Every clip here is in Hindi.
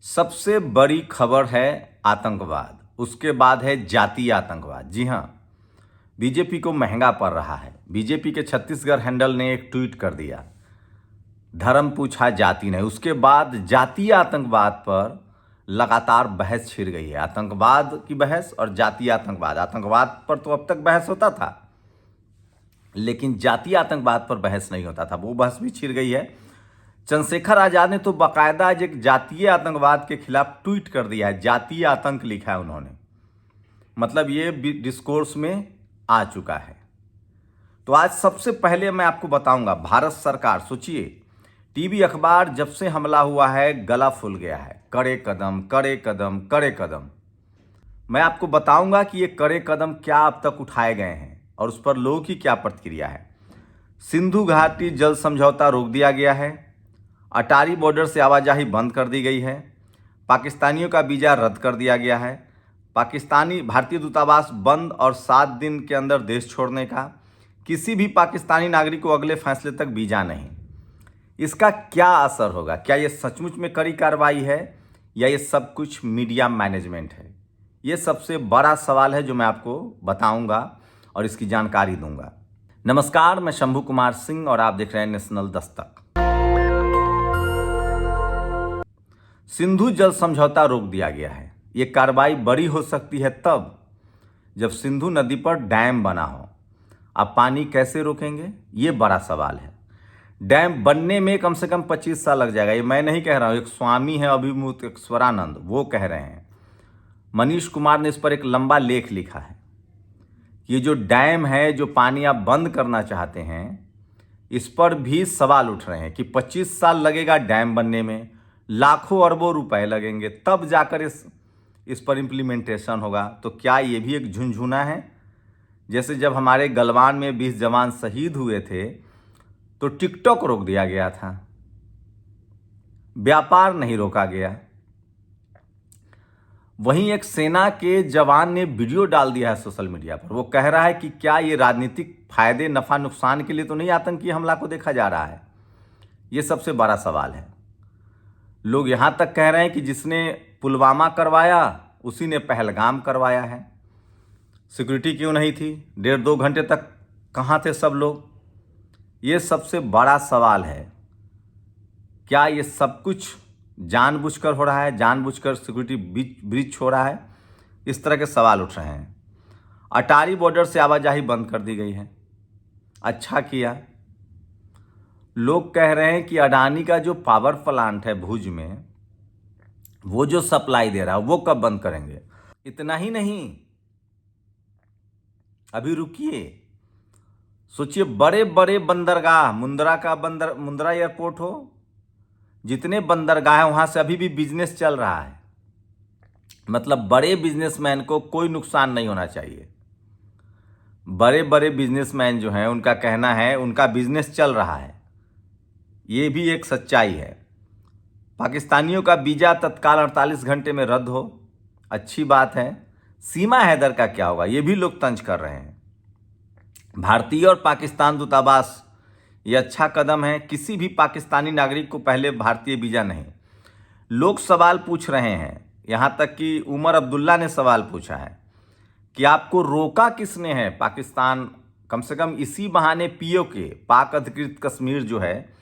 सबसे बड़ी खबर है आतंकवाद, उसके बाद है जातीय आतंकवाद। जी हाँ, बीजेपी को महंगा पड़ रहा है। बीजेपी के छत्तीसगढ़ हैंडल ने एक ट्वीट कर दिया, धर्म पूछा जाति नहीं। उसके बाद जातीय आतंकवाद पर लगातार बहस छिड़ गई है। आतंकवाद की बहस और जातीय आतंकवाद। आतंकवाद पर तो अब तक बहस होता था, लेकिन जातीय आतंकवाद पर बहस नहीं होता था, वो बहस भी छिड़ गई है। चंद्रशेखर आजाद ने तो बाकायदा आज एक जातीय आतंकवाद के खिलाफ ट्वीट कर दिया है, जातीय आतंक लिखा है उन्होंने। मतलब ये डिस्कोर्स में आ चुका है। तो आज सबसे पहले मैं आपको बताऊंगा, भारत सरकार, सोचिए, टीवी अखबार जब से हमला हुआ है गला फूल गया है। कड़े कदम, कड़े कदम, कड़े कदम। मैं आपको बताऊंगा कि ये कड़े कदम क्या अब तक उठाए गए हैं और उस पर लोगों की क्या प्रतिक्रिया है। सिंधु घाटी जल समझौता रोक दिया गया है। अटारी बॉर्डर से आवाजाही बंद कर दी गई है। पाकिस्तानियों का वीज़ा रद्द कर दिया गया है। पाकिस्तानी भारतीय दूतावास बंद और 7 दिन के अंदर देश छोड़ने का। किसी भी पाकिस्तानी नागरिक को अगले फैसले तक वीज़ा नहीं। इसका क्या असर होगा? क्या ये सचमुच में कड़ी कार्रवाई है या ये सब कुछ मीडिया मैनेजमेंट है? ये सबसे बड़ा सवाल है जो मैं आपको बताऊंगा और इसकी जानकारी दूंगा। नमस्कार, मैं शंभू कुमार सिंह और आप देख रहे हैं नेशनल दस्तक। सिंधु जल समझौता रोक दिया गया है। ये कार्रवाई बड़ी हो सकती है तब जब सिंधु नदी पर डैम बना हो। अब पानी कैसे रोकेंगे, ये बड़ा सवाल है। डैम बनने में कम से कम 25 साल लग जाएगा। ये मैं नहीं कह रहा हूँ, एक स्वामी है अभिमुक्तेश्वरानंद, वो कह रहे हैं। मनीष कुमार ने इस पर एक लंबा लेख लिखा है। ये जो डैम है, जो पानी आप बंद करना चाहते हैं, इस पर भी सवाल उठ रहे हैं कि 25 साल लगेगा डैम बनने में, लाखों अरबों रुपए लगेंगे, तब जाकर इस पर इम्प्लीमेंटेशन होगा। तो क्या ये भी एक झुनझुना है? जैसे जब हमारे गलवान में 20 जवान शहीद हुए थे तो टिकटॉक रोक दिया गया था, व्यापार नहीं रोका गया। वहीं एक सेना के जवान ने वीडियो डाल दिया है सोशल मीडिया पर। वो कह रहा है कि क्या ये राजनीतिक फायदे, नफा नुकसान के लिए तो नहीं आतंकी हमला को देखा जा रहा है? ये सबसे बड़ा सवाल है। लोग यहां तक कह रहे हैं कि जिसने पुलवामा करवाया उसी ने पहलगाम करवाया है। सिक्योरिटी क्यों नहीं थी? 1.5-2 घंटे तक कहां थे सब लोग? ये सबसे बड़ा सवाल है। क्या ये सब कुछ जानबूझकर हो रहा है? जानबूझकर सिक्योरिटी ब्रीच हो रहा है? इस तरह के सवाल उठ रहे हैं। अटारी बॉर्डर से आवाजाही बंद कर दी गई है। अच्छा किया। लोग कह रहे हैं कि अडानी का जो पावर प्लांट है भुज में, वो जो सप्लाई दे रहा है, वो कब बंद करेंगे? इतना ही नहीं, अभी रुकिए, सोचिए, बड़े बड़े बंदरगाह, मुंद्रा एयरपोर्ट हो, जितने बंदरगाह है वहां से अभी भी बिजनेस चल रहा है। मतलब बड़े बिजनेसमैन को कोई नुकसान नहीं होना चाहिए। बड़े बड़े बिजनेसमैन जो हैं, उनका कहना है उनका बिजनेस चल रहा है। ये भी एक सच्चाई है। पाकिस्तानियों का वीज़ा तत्काल 48 घंटे में रद्द हो, अच्छी बात है। सीमा हैदर का क्या होगा, ये भी लोग तंज कर रहे हैं। भारतीय और पाकिस्तान दूतावास, ये अच्छा कदम है। किसी भी पाकिस्तानी नागरिक को पहले भारतीय वीज़ा नहीं। लोग सवाल पूछ रहे हैं, यहाँ तक कि उमर अब्दुल्ला ने सवाल पूछा है कि आपको रोका किसने है? पाकिस्तान कम से कम इसी बहाने पीओके, पाक अधिकृत कश्मीर जो है,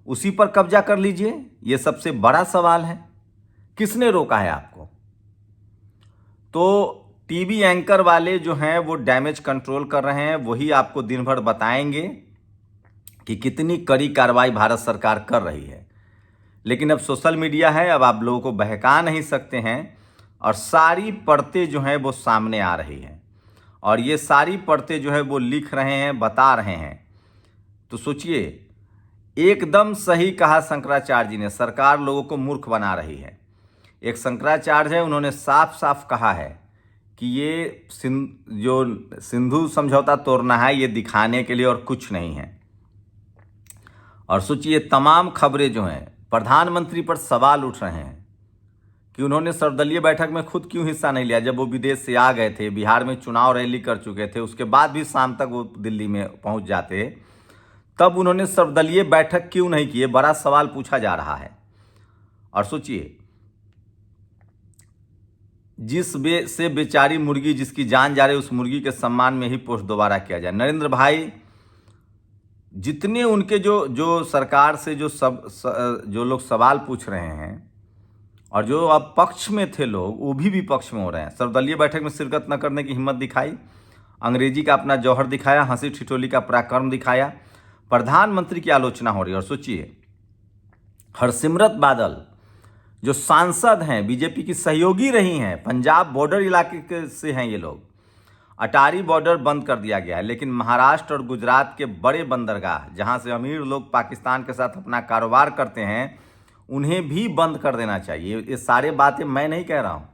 उसी पर कब्जा कर लीजिए। ये सबसे बड़ा सवाल है, किसने रोका है आपको? तो टीवी एंकर वाले जो हैं वो डैमेज कंट्रोल कर रहे हैं, वही आपको दिन भर बताएंगे कि कितनी कड़ी कार्रवाई भारत सरकार कर रही है। लेकिन अब सोशल मीडिया है, अब आप लोगों को बहका नहीं सकते हैं और सारी परतें जो हैं वो सामने आ रही हैं और ये सारी परतें जो है वो लिख रहे हैं, बता रहे हैं। तो सोचिए, एकदम सही कहा शंकराचार्य जी ने, सरकार लोगों को मूर्ख बना रही है। एक शंकराचार्य है, उन्होंने साफ साफ कहा है कि ये जो सिंधु समझौता तोड़ना है, ये दिखाने के लिए और कुछ नहीं है। और सोचिए, तमाम खबरें जो हैं, प्रधानमंत्री पर सवाल उठ रहे हैं कि उन्होंने सर्वदलीय बैठक में खुद क्यों हिस्सा नहीं लिया। जब वो विदेश से आ गए थे, बिहार में चुनाव रैली कर चुके थे, उसके बाद भी शाम तक वो दिल्ली में पहुंच जाते, तब उन्होंने सर्वदलीय बैठक क्यों नहीं की? बड़ा सवाल पूछा जा रहा है। और सोचिए, से बेचारी मुर्गी जिसकी जान जा रही उस मुर्गी के सम्मान में ही पोस्ट दोबारा किया जाए। नरेंद्र भाई जितने उनके जो सरकार से जो लोग सवाल पूछ रहे हैं और जो अब पक्ष में थे लोग वो भी विपक्ष में हो रहे हैं। सर्वदलीय बैठक में शिरकत न करने की हिम्मत दिखाई, अंग्रेजी का अपना जौहर दिखाया, हंसी ठिठोली का पराक्रम दिखाया, प्रधानमंत्री की आलोचना हो रही है। और सोचिए हरसिमरत बादल जो सांसद हैं, बीजेपी की सहयोगी रही हैं, पंजाब बॉर्डर इलाके से हैं ये लोग, अटारी बॉर्डर बंद कर दिया गया है। लेकिन महाराष्ट्र और गुजरात के बड़े बंदरगाह जहां से अमीर लोग पाकिस्तान के साथ अपना कारोबार करते हैं उन्हें भी बंद कर देना चाहिए। ये सारे बातें मैं नहीं कह रहा हूं,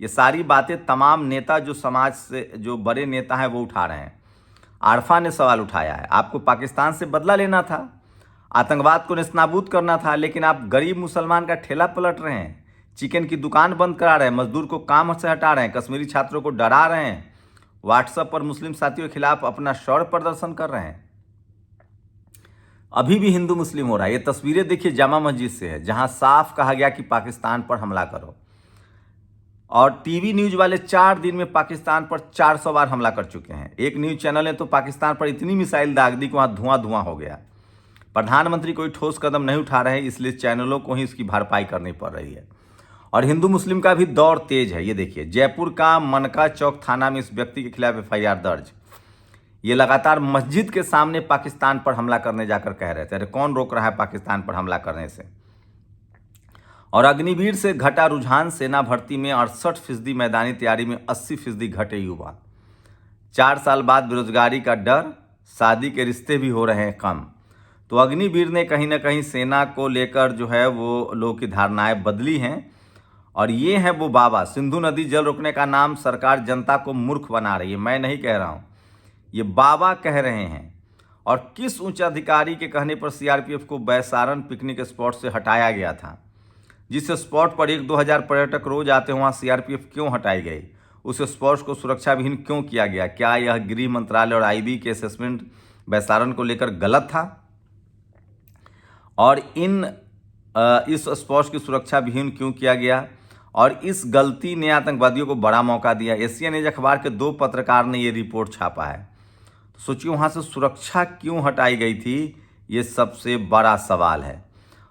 ये सारी बातें तमाम नेता जो समाज से जो बड़े नेता हैं वो उठा रहे हैं। आरफा ने सवाल उठाया है, आपको पाकिस्तान से बदला लेना था, आतंकवाद को नेस्तनाबूद करना था, लेकिन आप गरीब मुसलमान का ठेला पलट रहे हैं, चिकन की दुकान बंद करा रहे हैं, मजदूर को काम से हटा रहे हैं, कश्मीरी छात्रों को डरा रहे हैं, व्हाट्सएप पर मुस्लिम साथियों के खिलाफ अपना शौर्य प्रदर्शन कर रहे हैं। अभी भी हिंदू मुस्लिम हो रहा है। ये तस्वीरें देखिए जामा मस्जिद से है जहां साफ कहा गया कि पाकिस्तान पर हमला करो, और टीवी न्यूज वाले 4 दिन में पाकिस्तान पर 400 बार हमला कर चुके हैं। एक न्यूज चैनल ने तो पाकिस्तान पर इतनी मिसाइल दाग दी कि वहां धुआं धुआं हो गया। प्रधानमंत्री कोई ठोस कदम नहीं उठा रहे हैं, इसलिए चैनलों को ही इसकी भरपाई करनी पड़ रही है। और हिंदू मुस्लिम का भी दौर तेज है। ये देखिए जयपुर का मनका चौक थाना में इस व्यक्ति के खिलाफ FIR दर्ज। ये लगातार मस्जिद के सामने पाकिस्तान पर हमला करने जाकर कह रहे थे, अरे कौन रोक रहा है पाकिस्तान पर हमला करने से। और अग्निवीर से घटा रुझान, सेना भर्ती में 68% मैदानी तैयारी में 80% घटे युवा। 4 साल बाद बेरोजगारी का डर, शादी के रिश्ते भी हो रहे हैं कम। तो अग्निवीर ने कहीं ना कहीं सेना को लेकर जो है वो लोगों की धारणाएं बदली हैं। और ये हैं वो बाबा। सिंधु नदी जल रोकने का नाम सरकार जनता को मूर्ख बना रही है, मैं नहीं कह रहा हूँ, ये बाबा कह रहे हैं। और किस उच्च अधिकारी के कहने पर CRPF को बैसारन पिकनिक स्पॉट से हटाया गया था? जिस स्पॉट पर 1-2 हज़ार पर्यटक रोज आते हैं वहाँ CRPF क्यों हटाई गई? उस स्पॉट को सुरक्षा विहीन क्यों किया गया? क्या यह गृह मंत्रालय और IB के असेसमेंट बैसारन को लेकर गलत था? और इस स्पॉट की सुरक्षा विहीन क्यों किया गया? और इस गलती ने आतंकवादियों को बड़ा मौका दिया। एशियन एज अखबार के 2 पत्रकार ने ये रिपोर्ट छापा है। तो सोचिए वहाँ से सुरक्षा क्यों हटाई गई थी, ये सबसे बड़ा सवाल है।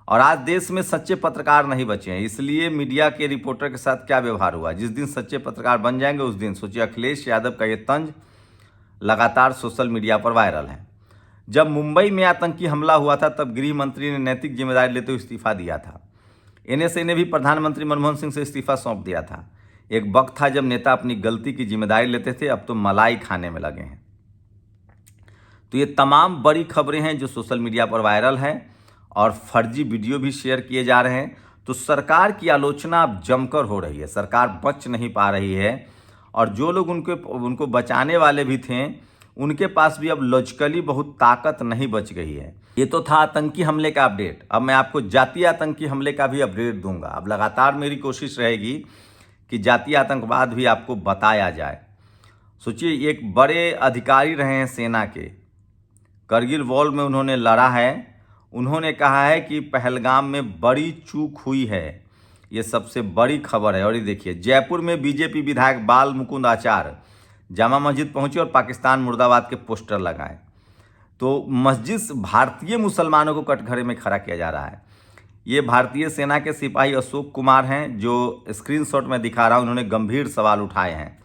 और आज देश में सच्चे पत्रकार नहीं बचे हैं, इसलिए मीडिया के रिपोर्टर के साथ क्या व्यवहार हुआ। जिस दिन सच्चे पत्रकार बन जाएंगे उस दिन सोचिए अखिलेश यादव का ये तंज लगातार सोशल मीडिया पर वायरल है। जब मुंबई में आतंकी हमला हुआ था तब गृह मंत्री ने नैतिक जिम्मेदारी लेते हुए इस्तीफा दिया था। NSA ने भी प्रधानमंत्री मनमोहन सिंह से इस्तीफा सौंप दिया था। एक वक्त था जब नेता अपनी गलती की जिम्मेदारी लेते थे, अब तो मलाई खाने में लगे हैं। तो ये तमाम बड़ी खबरें हैं जो सोशल मीडिया पर वायरल हैं और फर्जी वीडियो भी शेयर किए जा रहे हैं। तो सरकार की आलोचना अब जमकर हो रही है, सरकार बच नहीं पा रही है। और जो लोग उनको बचाने वाले भी थे उनके पास भी अब लॉजिकली बहुत ताकत नहीं बच गई है। ये तो था आतंकी हमले का अपडेट, अब मैं आपको जातीय आतंकी हमले का भी अपडेट दूंगा। अब लगातार मेरी कोशिश रहेगी कि जातीय आतंकवाद भी आपको बताया जाए। सोचिए एक बड़े अधिकारी रहे हैं सेना के, करगिल वॉर में उन्होंने लड़ा है। उन्होंने कहा है कि पहलगाम में बड़ी चूक हुई है, ये सबसे बड़ी खबर है। और ये देखिए जयपुर में बीजेपी विधायक बाल मुकुंद आचार्य जामा मस्जिद पहुंचे और पाकिस्तान मुर्दाबाद के पोस्टर लगाए। तो मस्जिद भारतीय मुसलमानों को कटघरे में खड़ा किया जा रहा है। ये भारतीय सेना के सिपाही अशोक कुमार हैं जो स्क्रीनशॉट में दिखा रहा हूं, उन्होंने गंभीर सवाल उठाए हैं।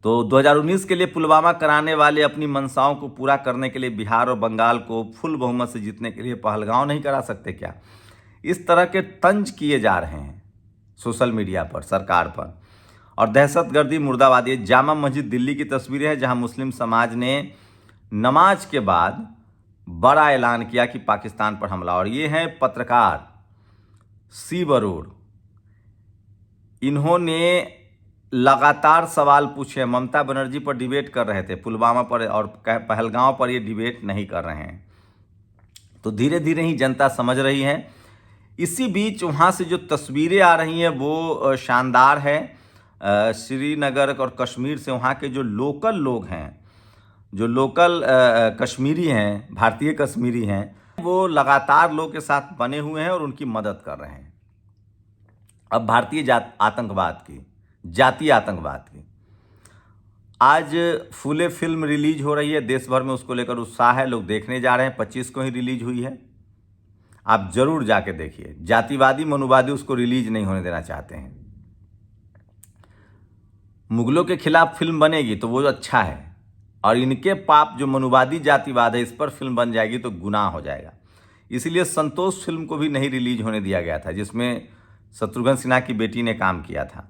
तो 2019 के लिए पुलवामा कराने वाले अपनी मंशाओं को पूरा करने के लिए बिहार और बंगाल को फुल बहुमत से जीतने के लिए पहलगांव नहीं करा सकते क्या? इस तरह के तंज किए जा रहे हैं सोशल मीडिया पर सरकार पर। और दहशतगर्दी मुर्दाबादी। जामा मस्जिद दिल्ली की तस्वीरें हैं जहां मुस्लिम समाज ने नमाज के बाद बड़ा ऐलान किया कि पाकिस्तान पर हमला। और ये हैं पत्रकार सी बरूर, इन्होंने लगातार सवाल पूछे। ममता बनर्जी पर डिबेट कर रहे थे, पुलवामा पर और पहलगांव पर ये डिबेट नहीं कर रहे हैं। तो धीरे धीरे ही जनता समझ रही है। इसी बीच वहाँ से जो तस्वीरें आ रही हैं वो शानदार है। श्रीनगर और कश्मीर से वहाँ के जो लोकल लोग हैं, जो लोकल कश्मीरी हैं, भारतीय कश्मीरी हैं, वो लगातार लोग के साथ बने हुए हैं और उनकी मदद कर रहे हैं। अब भारतीय आतंकवाद की, जातीय आतंकवाद की। आज फूले फिल्म रिलीज हो रही है, देश भर में उसको लेकर उत्साह है, लोग देखने जा रहे हैं। 25 को ही रिलीज हुई है, आप जरूर जाके देखिए। जातिवादी मनुवादी उसको रिलीज नहीं होने देना चाहते हैं। मुगलों के खिलाफ फिल्म बनेगी तो वो अच्छा है, और इनके पाप जो मनुवादी जातिवाद है इस पर फिल्म बन जाएगी तो गुनाह हो जाएगा। इसलिए संतोष फिल्म को भी नहीं रिलीज होने दिया गया था, जिसमें शत्रुघ्न सिन्हा की बेटी ने काम किया था।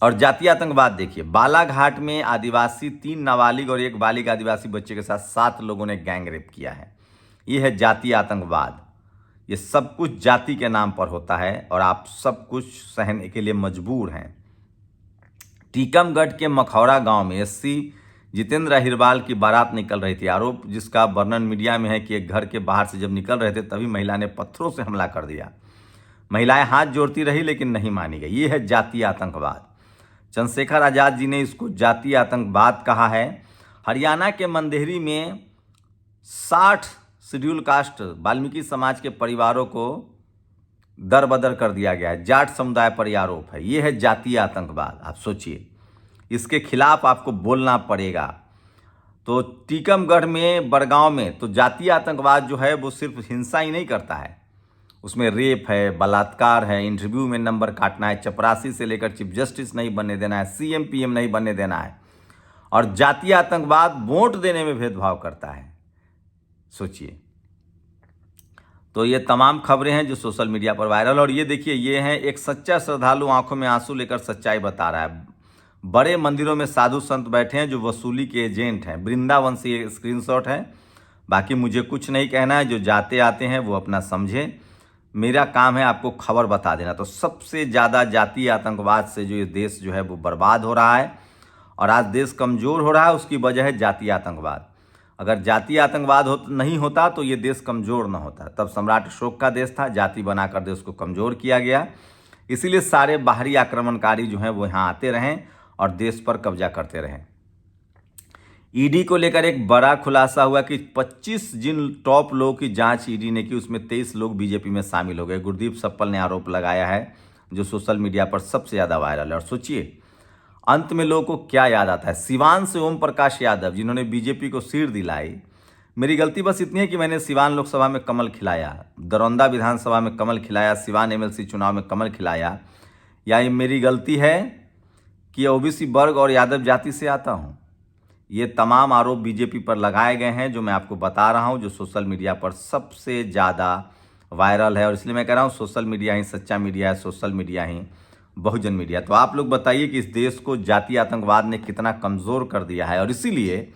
और जातीय आतंकवाद देखिए, बालाघाट में आदिवासी 3 नाबालिग और 1 बालिग आदिवासी बच्चे के साथ 7 लोगों ने गैंग रेप किया है। ये है जातीय आतंकवाद। ये सब कुछ जाति के नाम पर होता है और आप सब कुछ सहने के लिए मजबूर हैं। टीकमगढ़ के मखौरा गांव में एससी जितेंद्र अहिरवाल की बारात निकल रही थी। आरोप जिसका वर्णन मीडिया में है कि एक घर के बाहर से जब निकल रहे थे तभी महिला ने पत्थरों से हमला कर दिया। महिलाएं हाथ जोड़ती रही लेकिन नहीं मानी गई। ये है जातीय आतंकवाद। चंद्रशेखर आजाद जी ने इसको जातीय आतंकवाद कहा है। हरियाणा के मंदेरी में 60 शेड्यूल कास्ट वाल्मीकि समाज के परिवारों को दरबदर कर दिया गया है। जाट समुदाय पर यह आरोप है। ये है जातीय आतंकवाद। आप सोचिए, इसके खिलाफ आपको बोलना पड़ेगा। तो टीकमगढ़ में, बड़गांव में तो जातीय आतंकवाद जो है वो सिर्फ हिंसा ही नहीं करता है, उसमें रेप है, बलात्कार है, इंटरव्यू में नंबर काटना है, चपरासी से लेकर चीफ जस्टिस नहीं बनने देना है, सीएम पीएम नहीं बनने देना है। और जातीय आतंकवाद वोट देने में भेदभाव करता है। सोचिए। तो ये तमाम खबरें हैं जो सोशल मीडिया पर वायरल। और ये देखिए, ये हैं एक सच्चा श्रद्धालु आंखों में आंसू लेकर सच्चाई बता रहा है। बड़े मंदिरों में साधु संत बैठे हैं जो वसूली के एजेंट हैं। वृंदावन से ये स्क्रीनशॉट है। बाकी मुझे कुछ नहीं कहना है, जो जाते आते हैं वो अपना समझे। मेरा काम है आपको खबर बता देना। तो सबसे ज़्यादा जातीय आतंकवाद से जो ये देश जो है वो बर्बाद हो रहा है और आज देश कमज़ोर हो रहा है, उसकी वजह है जातीय आतंकवाद। अगर जातीय आतंकवाद नहीं होता तो ये देश कमज़ोर न होता। तब सम्राट अशोक का देश था, जाति बनाकर देश को कमज़ोर किया गया। इसीलिए सारे बाहरी आक्रमणकारी जो हैं वो यहाँ आते रहें और देश पर कब्जा करते रहें। ईडी को लेकर एक बड़ा खुलासा हुआ कि 25 जिन टॉप लोगों की जांच ईडी ने की, उसमें 23 लोग बीजेपी में शामिल हो गए। गुरदीप सप्पल ने आरोप लगाया है, जो सोशल मीडिया पर सबसे ज़्यादा वायरल है। और सोचिए, अंत में लोगों को क्या याद आता है। सिवान से ओम प्रकाश यादव, जिन्होंने बीजेपी को सीट दिलाई। मेरी गलती बस इतनी है कि मैंने सिवान लोकसभा में कमल खिलाया, दरौंदा विधानसभा में कमल खिलाया, सिवान एमएलसी चुनाव में कमल खिलाया। या ये मेरी गलती है कि ओबीसी वर्ग और यादव जाति से आता हूँ। ये तमाम आरोप बीजेपी पर लगाए गए हैं, जो मैं आपको बता रहा हूँ, जो सोशल मीडिया पर सबसे ज़्यादा वायरल है। और इसलिए मैं कह रहा हूँ, सोशल मीडिया ही सच्चा मीडिया है, सोशल मीडिया ही बहुजन मीडिया। तो आप लोग बताइए कि इस देश को जातीय आतंकवाद ने कितना कमज़ोर कर दिया है। और इसीलिए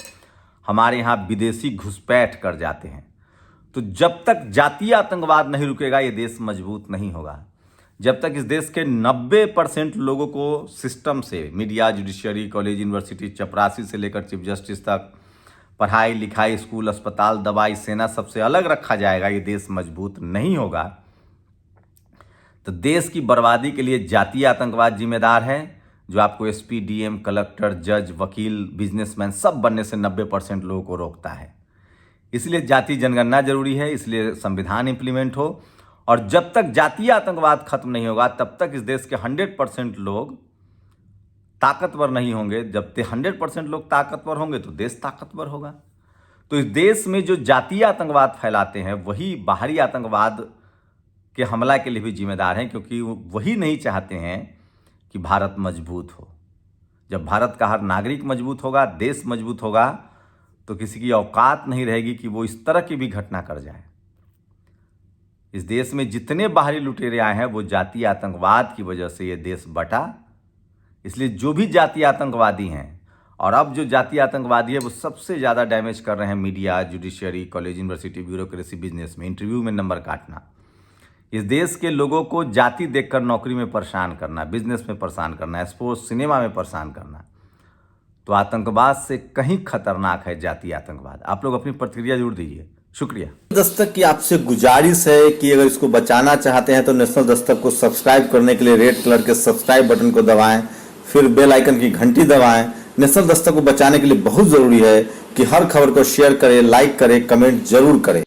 हमारे यहाँ विदेशी घुसपैठ कर जाते हैं। तो जब तक जातीय आतंकवाद नहीं रुकेगा, ये देश मजबूत नहीं होगा। जब तक इस देश के 90% लोगों को सिस्टम से, मीडिया, जुडिशरी, कॉलेज, यूनिवर्सिटी, चपरासी से लेकर चीफ जस्टिस तक, पढ़ाई लिखाई, स्कूल, अस्पताल, दवाई, सेना सबसे अलग रखा जाएगा, ये देश मजबूत नहीं होगा। तो देश की बर्बादी के लिए जातीय आतंकवाद जिम्मेदार है, जो आपको एसपी, डीएम, कलेक्टर, जज, वकील, बिजनेसमैन सब बनने से 90% लोगों को रोकता है। इसलिए जातीय जनगणना जरूरी है, इसलिए संविधान इंप्लीमेंट हो। और जब तक जातीय आतंकवाद खत्म नहीं होगा, तब तक इस देश के 100% लोग ताकतवर नहीं होंगे। जब 100% लोग ताकतवर होंगे तो देश ताकतवर होगा। तो इस देश में जो जातीय आतंकवाद फैलाते हैं, वही बाहरी आतंकवाद के हमला के लिए भी जिम्मेदार हैं, क्योंकि वही नहीं चाहते हैं कि भारत मजबूत हो। जब भारत का हर नागरिक मजबूत होगा, देश मजबूत होगा, तो किसी की औकात नहीं रहेगी कि वो इस तरह की भी घटना कर जाए। इस देश में जितने बाहरी लुटेरे आए हैं, वो जातीय आतंकवाद की वजह से ये देश बटा। इसलिए जो भी जातीय आतंकवादी हैं, और अब जो जातीय आतंकवादी है वो सबसे ज़्यादा डैमेज कर रहे हैं media, judiciary, college, university, bureaucracy, business में, इंटरव्यू में नंबर काटना। इस देश के लोगों को जाति देखकर नौकरी में परेशान करना, बिजनेस में परेशान करना, स्पोर्ट्स, सिनेमा में परेशान करना। तो आतंकवाद से कहीं खतरनाक है जातीय आतंकवाद। आप लोग अपनी प्रतिक्रिया जरूर दीजिए। शुक्रिया। दस्तक की आपसे गुजारिश है कि अगर इसको बचाना चाहते हैं तो नेशनल दस्तक को सब्सक्राइब करने के लिए रेड कलर के सब्सक्राइब बटन को दबाएं, फिर बेल आइकन की घंटी दबाएं। नेशनल दस्तक को बचाने के लिए बहुत जरूरी है कि हर खबर को शेयर करें, लाइक करें, कमेंट जरूर करें।